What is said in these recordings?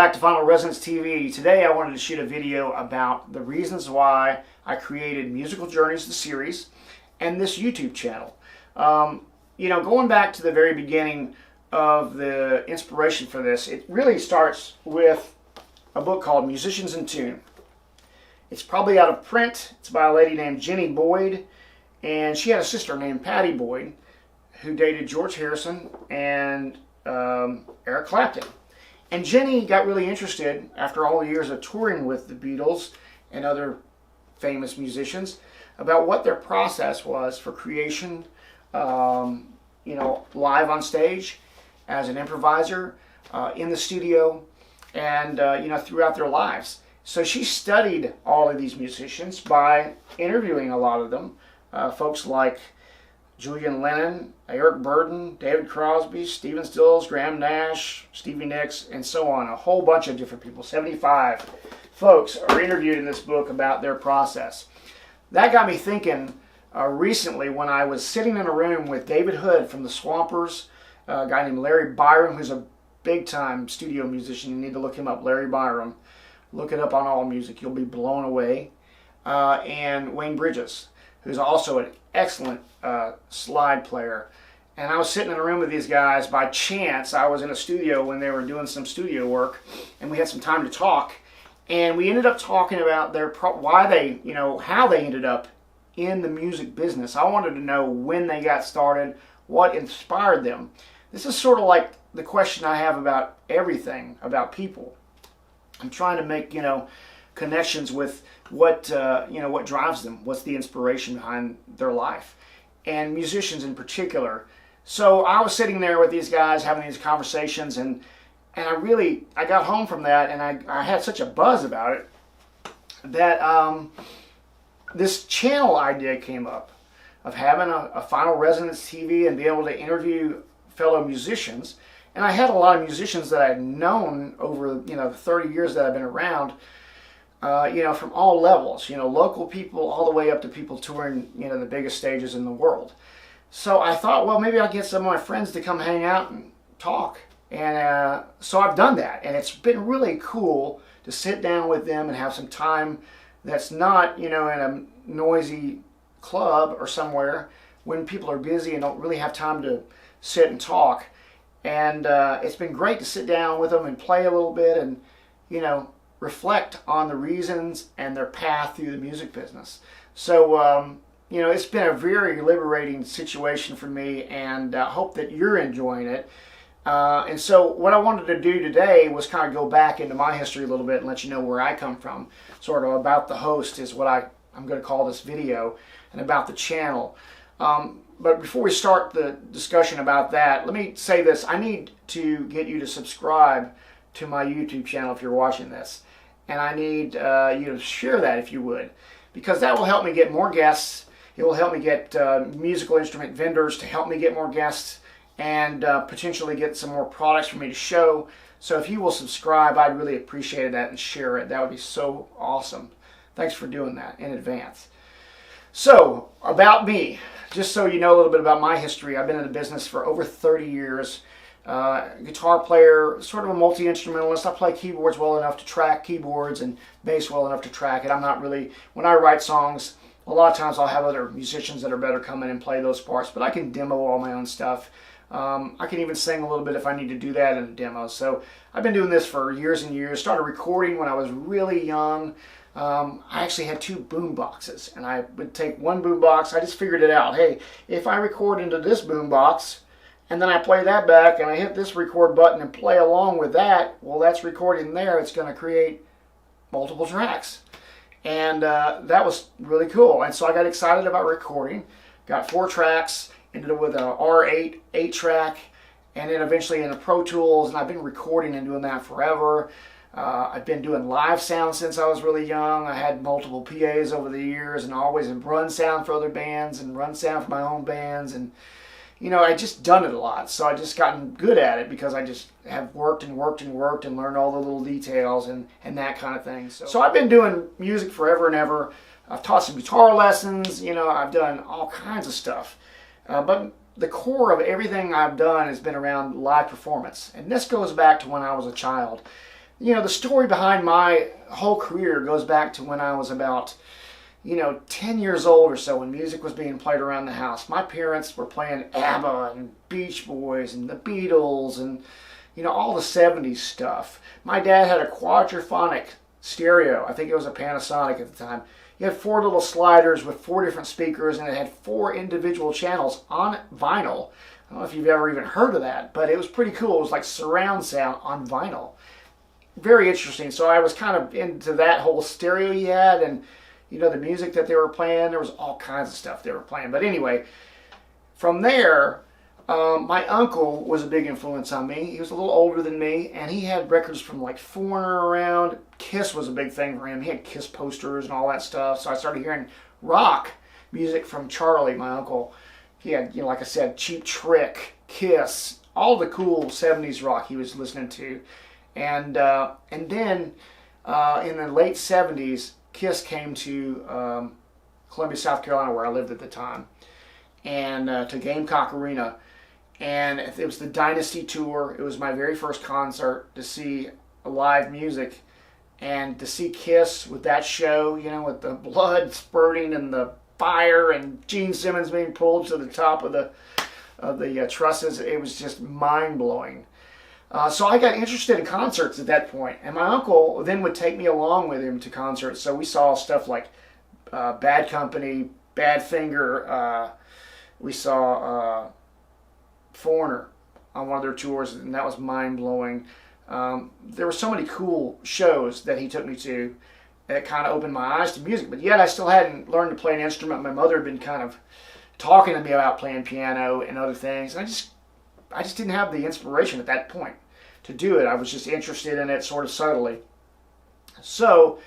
back to Final Resonance TV. Today I wanted to shoot a video about the reasons why I created Musical Journeys, the series, and this YouTube channel. Going back to the very beginning of the inspiration for this, it really starts with a book called Musicians in Tune. It's probably out of print. It's by a lady named Jenny Boyd, and she had a sister named Patty Boyd who dated George Harrison and Eric Clapton. And Jenny got really interested after all the years of touring with the Beatles and other famous musicians about what their process was for creation, live on stage, as an improviser, in the studio, and throughout their lives. So she studied all of these musicians by interviewing a lot of them, folks like Julian Lennon, Eric Burdon, David Crosby, Stephen Stills, Graham Nash, Stevie Nicks, and so on. A whole bunch of different people. 75 folks are interviewed in this book about their process. That got me thinking recently when I was sitting in a room with David Hood from the Swampers, a guy named Larry Byram, who's a big-time studio musician. You need to look him up, Larry Byram. Look it up on AllMusic. You'll be blown away. And Wayne Bridges, who's also an excellent slide player. And I was sitting in a room with these guys by chance. I was in a studio when they were doing some studio work, and we had some time to talk. And we ended up talking about how they ended up in the music business. I wanted to know when they got started, what inspired them. This is sort of like the question I have about everything, about people. I'm trying to make, connections with what drives them, what's the inspiration behind their life, and musicians in particular. So I was sitting there with these guys having these conversations, and I got home from that, and I had such a buzz about it that this channel idea came up of having a Final Resonance TV and be able to interview fellow musicians. And I had a lot of musicians that I'd known over the 30 years that I've been around, from all levels, local people all the way up to people touring, the biggest stages in the world. So I thought, well, maybe I'll get some of my friends to come hang out and talk. And so I've done that, and it's been really cool to sit down with them and have some time that's not, in a noisy club or somewhere when people are busy and don't really have time to sit and talk. And it's been great to sit down with them and play a little bit and, reflect on the reasons and their path through the music business. So, it's been a very liberating situation for me, and I hope that you're enjoying it. And so what I wanted to do today was kind of go back into my history a little bit and let you know where I come from. Sort of about the host is what I'm going to call this video, and about the channel. But before we start the discussion about that, let me say this. I need to get you to subscribe to my YouTube channel if you're watching this. And I need you to share that if you would, because that will help me get more guests. It will help me get musical instrument vendors to help me get more guests, and potentially get some more products for me to show. So if you will subscribe, I'd really appreciate that, and share it. That would be so awesome. Thanks for doing that in advance. So, about me. Just so you know a little bit about my history, I've been in the business for over 30 years. Guitar player, sort of a multi-instrumentalist. I play keyboards well enough to track keyboards and bass well enough to track it. I'm not really, when I write songs, a lot of times I'll have other musicians that are better come in and play those parts, but I can demo all my own stuff. I can even sing a little bit if I need to do that in a demo. So I've been doing this for years and years. Started recording when I was really young. I actually had 2 boom boxes, and I would take one boom box. I just figured it out. Hey, if I record into this boom box and then I play that back and I hit this record button and play along with that, well, that's recording there. It's going to create multiple tracks. And that was really cool. And so I got excited about recording. Got 4 tracks, ended up with an R8 8-track, and then eventually into Pro Tools. And I've been recording and doing that forever. I've been doing live sound since I was really young. I had multiple PAs over the years, and always run sound for other bands and run sound for my own bands. And I just done it a lot. So I just gotten good at it because I just have worked and learned all the little details and that kind of thing. So I've been doing music forever and ever. I've taught some guitar lessons. I've done all kinds of stuff. But the core of everything I've done has been around live performance. And this goes back to when I was a child. the story behind my whole career goes back to when I was about 10 years old or so, when music was being played around the house. My parents were playing ABBA and Beach Boys and the Beatles and, all the 70s stuff. My dad had a quadraphonic stereo. I think it was a Panasonic at the time. He had 4 little sliders with 4 different speakers, and it had 4 individual channels on vinyl. I don't know if you've ever even heard of that, but it was pretty cool. It was like surround sound on vinyl. Very interesting. So I was kind of into that whole stereo he had, and the music that they were playing. There was all kinds of stuff they were playing. But anyway, from there, my uncle was a big influence on me. He was a little older than me, and he had records from like Foreigner around. Kiss was a big thing for him. He had Kiss posters and all that stuff. So I started hearing rock music from Charlie, my uncle. He had, like I said, Cheap Trick, Kiss, all the cool 70s rock he was listening to. And then in the late 70s, Kiss came to Columbia, South Carolina, where I lived at the time, and to Gamecock Arena. And it was the Dynasty Tour. It was my very first concert to see live music. And to see Kiss with that show, with the blood spurting and the fire and Gene Simmons being pulled to the top of the trusses, it was just mind-blowing. So I got interested in concerts at that point, and my uncle then would take me along with him to concerts. So we saw stuff like Bad Company, Badfinger. We saw Foreigner on one of their tours, and that was mind-blowing. There were so many cool shows that he took me to that kind of opened my eyes to music, but yet I still hadn't learned to play an instrument. My mother had been kind of talking to me about playing piano and other things, and I just didn't have the inspiration at that point to do it. I was just interested in it sort of subtly. So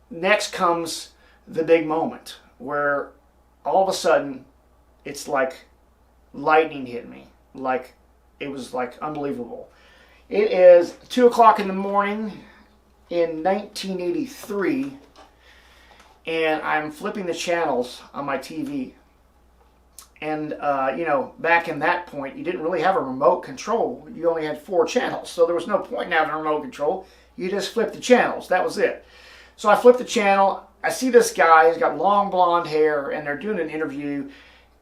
next comes the big moment where all of a sudden it's like lightning hit me. Like it was like unbelievable. It is 2 o'clock in the morning in 1983, and I'm flipping the channels on my TV. And, back in that point, you didn't really have a remote control. You only had 4 channels, so there was no point in having a remote control. You just flipped the channels. That was it. So I flipped the channel. I see this guy. He's got long blonde hair, and they're doing an interview.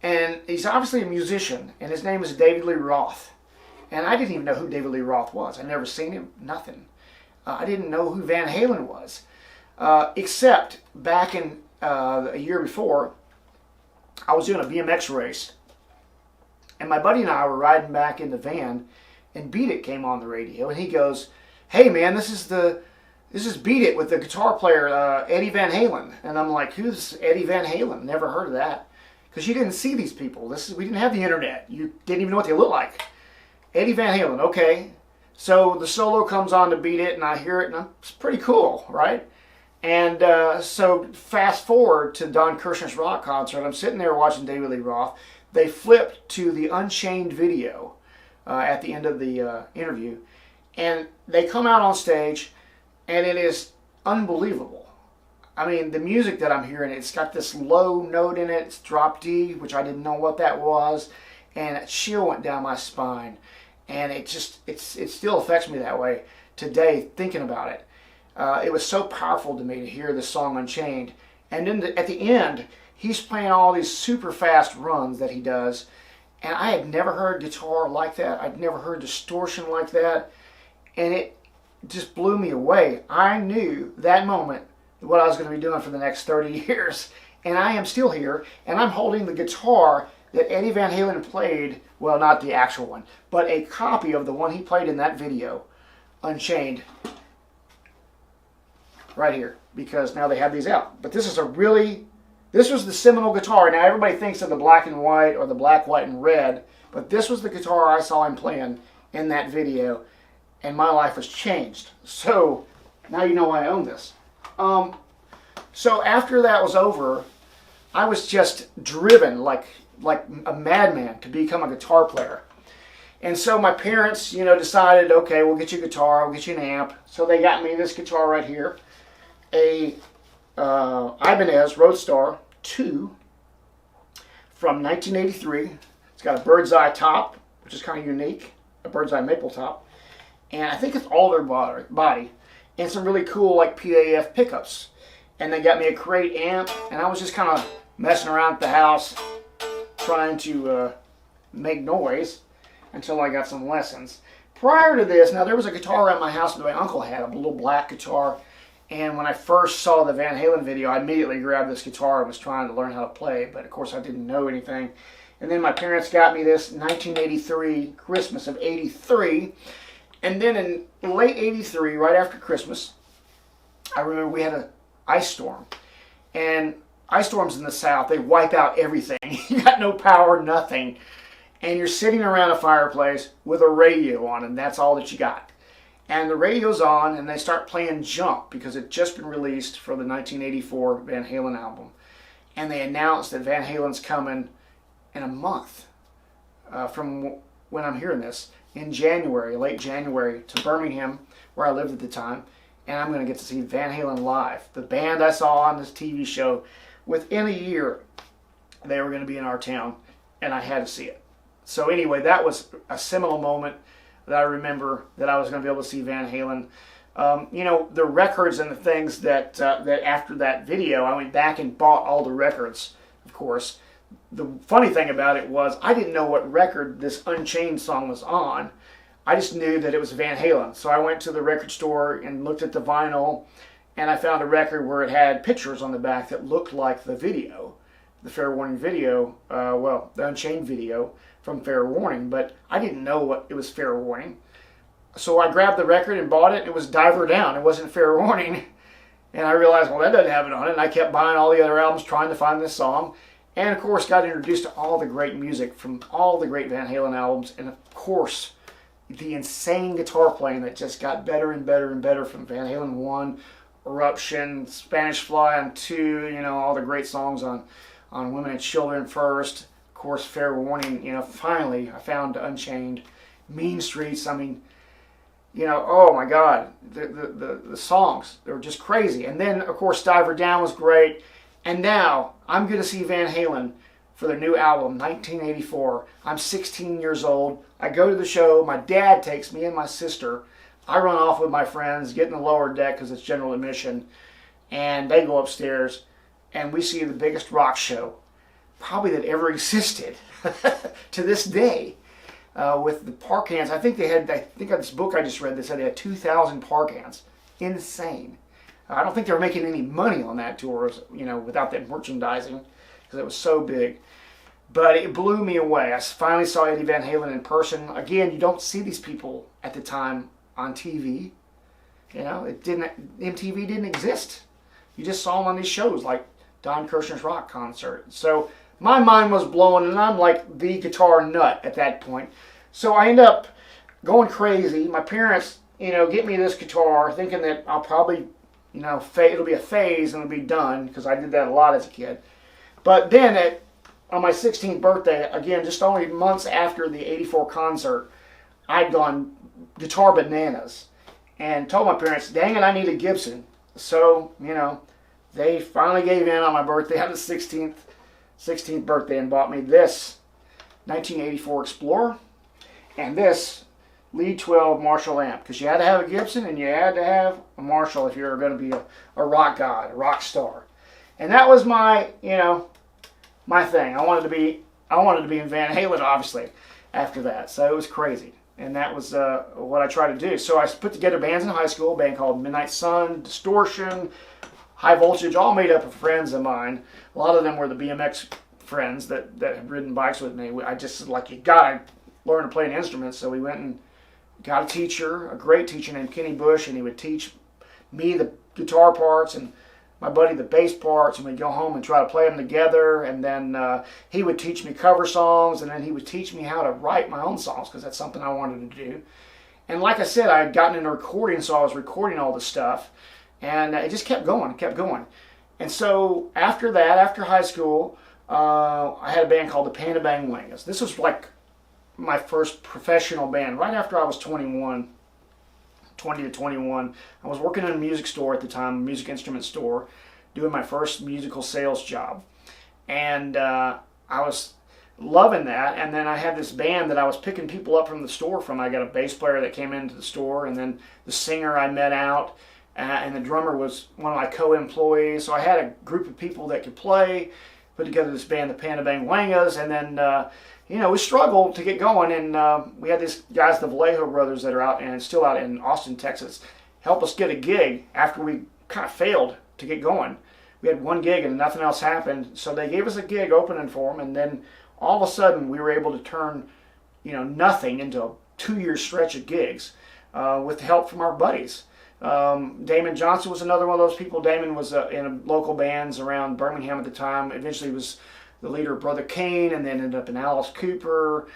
And he's obviously a musician, and his name is David Lee Roth. And I didn't even know who David Lee Roth was. I'd never seen him, nothing. I didn't know who Van Halen was, except back in a year before, I was doing a BMX race, and my buddy and I were riding back in the van, and Beat It came on the radio, and he goes, "Hey man, this is Beat It with the guitar player Eddie Van Halen." And I'm like, "Who's Eddie Van Halen?" Never heard of that, because you didn't see these people. We didn't have the internet. You didn't even know what they looked like. Eddie Van Halen, okay. So the solo comes on to Beat It, and I hear it, and it's pretty cool, right? And so fast forward to Don Kirshner's rock concert. I'm sitting there watching David Lee Roth. They flipped to the Unchained video at the end of the interview. And they come out on stage, and it is unbelievable. I mean, the music that I'm hearing, it's got this low note in it. It's drop D, which I didn't know what that was. And a chill went down my spine. And it still affects me that way today, thinking about it. It was so powerful to me to hear the song Unchained. And then at the end, he's playing all these super fast runs that he does. And I had never heard guitar like that. I'd never heard distortion like that. And it just blew me away. I knew that moment what I was going to be doing for the next 30 years. And I am still here, and I'm holding the guitar that Eddie Van Halen played, well, not the actual one, but a copy of the one he played in that video, Unchained, right here, because now they have these out. But this was the seminal guitar. Now everybody thinks of the black and white or the black, white, and red, but this was the guitar I saw him playing in that video, and my life was changed. So now you know why I own this. So after that was over, I was just driven like a madman to become a guitar player. And so my parents, decided, okay, we'll get you a guitar, we'll get you an amp. So they got me this guitar right here, a Ibanez Roadstar 2 from 1983. It's got a bird's eye top, which is kind of unique, a bird's eye maple top. and I think it's all their body, and some really cool like PAF pickups. And they got me a Crate amp, and I was just kind of messing around at the house trying to make noise until I got some lessons. Prior to this, now there was a guitar around my house that my uncle had, a little black guitar, and when I first saw the Van Halen video, I immediately grabbed this guitar and was trying to learn how to play, but of course I didn't know anything. And then my parents got me this 1983, Christmas of 83, and then in late 83, right after Christmas, I remember we had an ice storm. And ice storms in the South, they wipe out everything. You got no power, nothing. And you're sitting around a fireplace with a radio on, and that's all that you got. And the radio's on, and they start playing Jump, because it had just been released for the 1984 Van Halen album. And they announced that Van Halen's coming in a month from when I'm hearing this, in January, late January, to Birmingham, where I lived at the time. And I'm going to get to see Van Halen live. The band I saw on this TV show, within a year, they were going to be in our town, and I had to see it. So anyway, that was a seminal moment that I remember, that I was going to be able to see Van Halen. You know, the records and the things that after that video, I went back and bought all the records, of course. The funny thing about it was I didn't know what record this Unchained song was on. I just knew that it was Van Halen. So I went to the record store and looked at the vinyl, and I found a record where it had pictures on the back that looked like the video, the Fair Warning video, well, the Unchained video from Fair Warning, but I didn't know what it was Fair Warning. So I grabbed the record and bought it. It was Diver Down. It wasn't Fair Warning. And I realized, well, that doesn't have it on it. And I kept buying all the other albums trying to find this song. And of course, got introduced to all the great music from all the great Van Halen albums. And of course, the insane guitar playing that just got better and better and better from Van Halen 1, Eruption, Spanish Fly on 2, you know, all the great songs on Women and Children First. Of course, Fair Warning, you know, finally I found Unchained, Mean Streets. I mean, you know, oh my God, the songs, they were just crazy. And then, of course, Diver Down was great. And now I'm going to see Van Halen for their new album, 1984. I'm 16 years old. I go to the show. My dad takes me and my sister. I run off with my friends, get in the lower deck because it's general admission, and they go upstairs, and we see the biggest rock show probably that ever existed to this day. With the park hands, I think on this book I just read, they said they had 2,000 park hands. Insane. I don't think they were making any money on that tour, you know, without that merchandising, because it was so big. But it blew me away. I finally saw Eddie Van Halen in person. Again, you don't see these people at the time on TV. You know, MTV didn't exist. You just saw them on these shows like Don Kirshner's rock concert. So my mind was blown, and I'm like the guitar nut at that point. So I end up going crazy. My parents, you know, get me this guitar thinking that I'll probably, you know, it'll be a phase and it'll be done, because I did that a lot as a kid. But then on my 16th birthday, again, just only months after the 84 concert, I'd gone guitar bananas and told my parents, dang it, I need a Gibson. So, you know, they finally gave in on my birthday. I had the 16th birthday and bought me this 1984 Explorer and this Lead 12 Marshall amp, because you had to have a Gibson and you had to have a Marshall if you were going to be a rock god, a rock star. And that was my, you know, my thing. I wanted to be in Van Halen, obviously, after that. So it was crazy. And that was what I tried to do. So I put together bands in high school, a band called Midnight Sun, Distortion, High Voltage, all made up of friends of mine. A lot of them were the BMX friends that had ridden bikes with me. I just said, like, you gotta learn to play an instrument. So we went and got a teacher, a great teacher named Kenny Bush, and he would teach me the guitar parts and my buddy the bass parts, and we'd go home and try to play them together. And then he would teach me cover songs, and then he would teach me how to write my own songs, because that's something I wanted to do. And like I said, I had gotten into recording, so I was recording all the stuff, and it just kept going, And so after that, after high school, I had a band called the Panda Bang Wangas. This was like my first professional band, right after I was 20 to 21. I was working in a music store at the time, a music instrument store, doing my first musical sales job. And I was loving that. And then I had this band that I was picking people up from the store from. I got a bass player that came into the store, and then the singer I met out, and the drummer was one of my co-employees. So I had a group of people that could play, put together this band, the Panda Bang Wangas, and then we struggled to get going, and we had these guys, the Vallejo brothers, that are out and still out in Austin, Texas, help us get a gig after we kind of failed to get going. We had one gig and nothing else happened, so they gave us a gig opening for them, and then all of a sudden we were able to turn, nothing into a 2-year stretch of gigs with the help from our buddies. Damon Johnson was another one of those people. Damon was in local bands around Birmingham at the time. Eventually was the leader of Brother Kane, and then ended up in Alice Cooper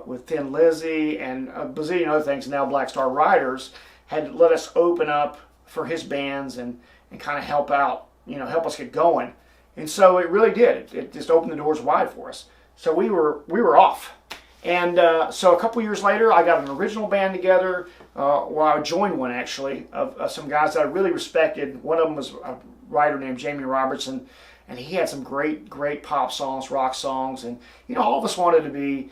with Thin Lizzy and a bazillion other things. Now Black Star Riders had let us open up for his bands and kind of help out, help us get going. And so it really did. It just opened the doors wide for us. So we were off. And so a couple years later, I got an original band together. I joined one, actually, of some guys that I really respected. One of them was a writer named Jamie Robertson, and he had some great pop songs, rock songs. And, all of us wanted to be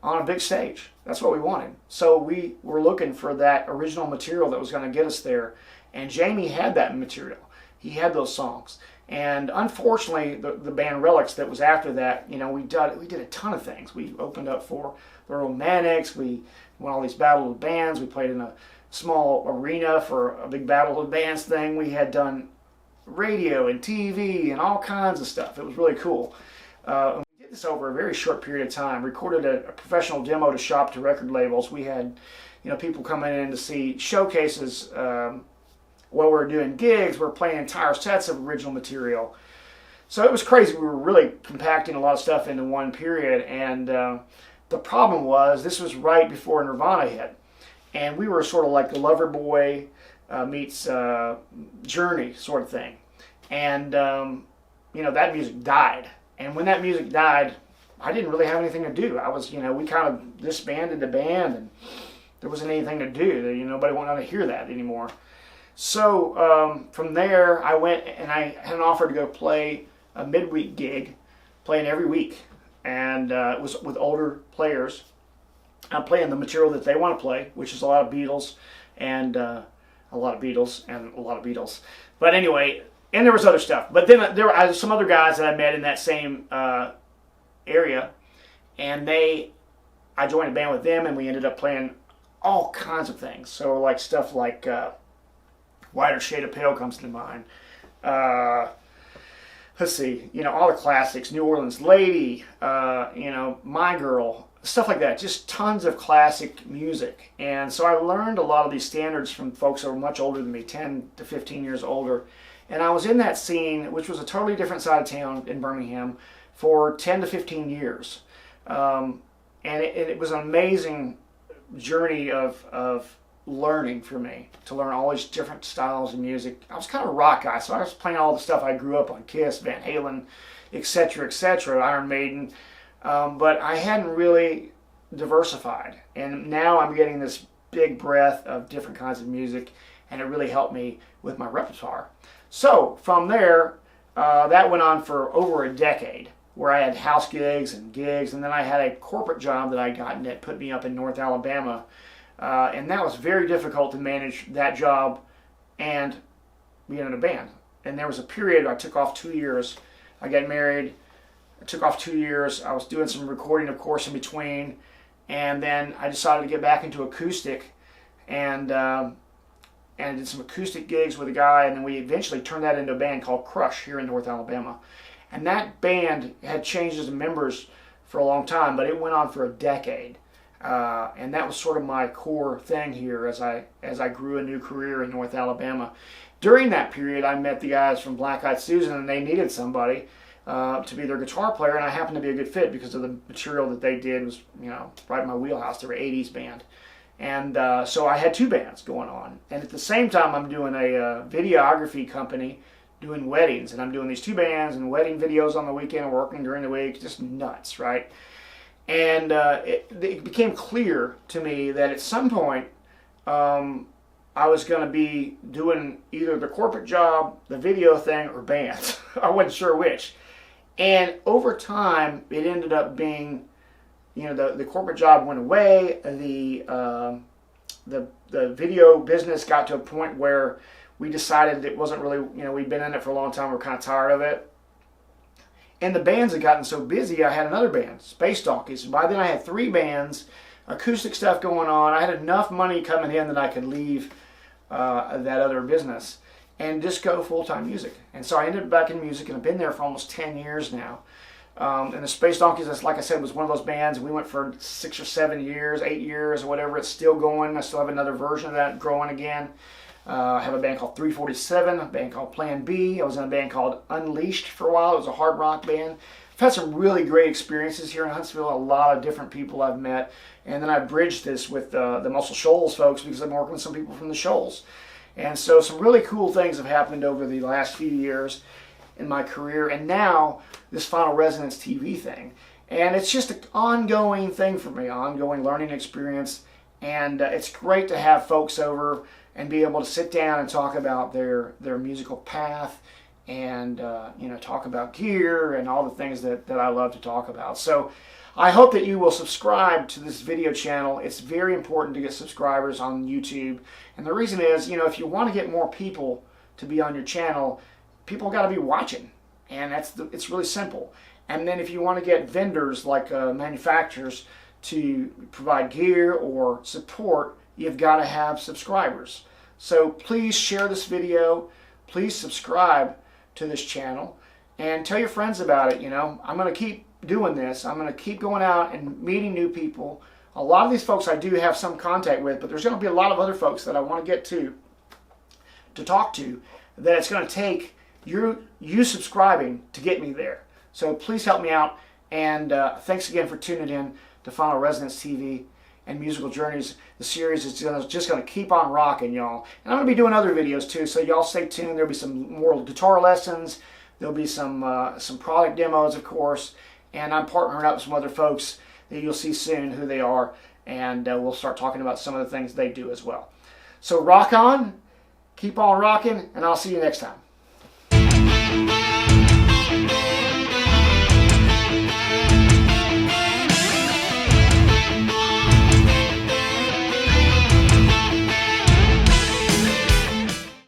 on a big stage. That's what we wanted. So we were looking for that original material that was going to get us there. And Jamie had that material. He had those songs. And unfortunately, the band Relics that was after that, we did a ton of things. We opened up for the Romantics. We won all these Battle of the Bands. We played in a small arena for a big Battle of the Bands thing. We had done radio and TV and all kinds of stuff. It was really cool. And we did this over a very short period of time. Recorded a professional demo to shop to record labels. We had, people coming in to see showcases. While we were doing gigs, we were playing entire sets of original material. So it was crazy. We were really compacting a lot of stuff into one period. And the problem was, this was right before Nirvana hit. And we were sort of like the Loverboy meets Journey sort of thing. And, that music died. And when that music died, I didn't really have anything to do. I was, we kind of disbanded the band, and there wasn't anything to do. Nobody wanted to hear that anymore. So from there, I went and I had an offer to go play a midweek gig, playing every week, and it was with older players. I'm playing the material that they want to play, which is a lot of Beatles and a lot of Beatles. But anyway, and there was other stuff. But then there were some other guys that I met in that same area, and I joined a band with them, and we ended up playing all kinds of things. So like stuff like Whiter Shade of Pale comes to mind. Let's see, all the classics, New Orleans Lady, My Girl, stuff like that. Just tons of classic music. And so I learned a lot of these standards from folks that were much older than me, 10 to 15 years older. And I was in that scene, which was a totally different side of town in Birmingham, for 10 to 15 years. And it was an amazing journey of learning for me, to learn all these different styles of music. I was kind of a rock guy, so I was playing all the stuff I grew up on, Kiss, Van Halen, etc., Iron Maiden, but I hadn't really diversified. And now I'm getting this big breadth of different kinds of music, and it really helped me with my repertoire. So from there, that went on for over a decade, where I had house gigs, and then I had a corporate job that I got that put me up in North Alabama. And that was very difficult to manage that job and being in a band. And there was a period I took off 2 years. I got married. I took off 2 years. I was doing some recording, of course, in between. And then I decided to get back into acoustic, and I did some acoustic gigs with a guy. And then we eventually turned that into a band called Crush here in North Alabama. And that band had changed its members for a long time, but it went on for a decade. And that was sort of my core thing here as I grew a new career in North Alabama. During that period, I met the guys from Black Eyed Susan, and they needed somebody to be their guitar player, and I happened to be a good fit because of the material that they did was, right in my wheelhouse. They were 80s band. And so I had two bands going on. And at the same time, I'm doing a videography company doing weddings, and I'm doing these two bands and wedding videos on the weekend, working during the week, just nuts, right? And it became clear to me that at some point I was going to be doing either the corporate job, the video thing, or bands. I wasn't sure which. And over time, it ended up being, the corporate job went away. The video business got to a point where we decided it wasn't really, we'd been in it for a long time. We're kind of tired of it. And the bands had gotten so busy, I had another band, Space Donkeys. By then I had 3 bands, acoustic stuff going on. I had enough money coming in that I could leave that other business and just go full-time music. And so I ended up back in music, and I've been there for almost 10 years now. And the Space Donkeys, like I said, was one of those bands. We went for 6 or 7 years, 8 years, or whatever. It's still going. I still have another version of that growing again. I have a band called 347, a band called Plan B. I was in a band called Unleashed for a while. It was a hard rock band. I've had some really great experiences here in Huntsville. A lot of different people I've met. And then I bridged this with the Muscle Shoals folks because I'm working with some people from the Shoals. And so some really cool things have happened over the last few years in my career. And now this Final Resonance TV thing. And it's just an ongoing thing for me, ongoing learning experience. And it's great to have folks over and be able to sit down and talk about their musical path and talk about gear and all the things that I love to talk about. So I hope that you will subscribe to this video channel. It's very important to get subscribers on YouTube. And the reason is, if you want to get more people to be on your channel, people got to be watching. And it's really simple. And then if you want to get vendors like manufacturers to provide gear or support, you've got to have subscribers. So please share this video. Please subscribe to this channel and tell your friends about it. I'm going to keep doing this. I'm going to keep going out and meeting new people. A lot of these folks I do have some contact with, but there's going to be a lot of other folks that I want to get to talk to, that it's going to take you subscribing to get me there. So please help me out, and thanks again for tuning in to Final Resonance TV and Musical Journeys. The series is just going to keep on rocking, y'all. And I'm going to be doing other videos too, so y'all stay tuned. There'll be some more guitar lessons. There'll be some product demos, of course, and I'm partnering up with some other folks that you'll see soon who they are, and we'll start talking about some of the things they do as well. So rock on, keep on rocking, and I'll see you next time.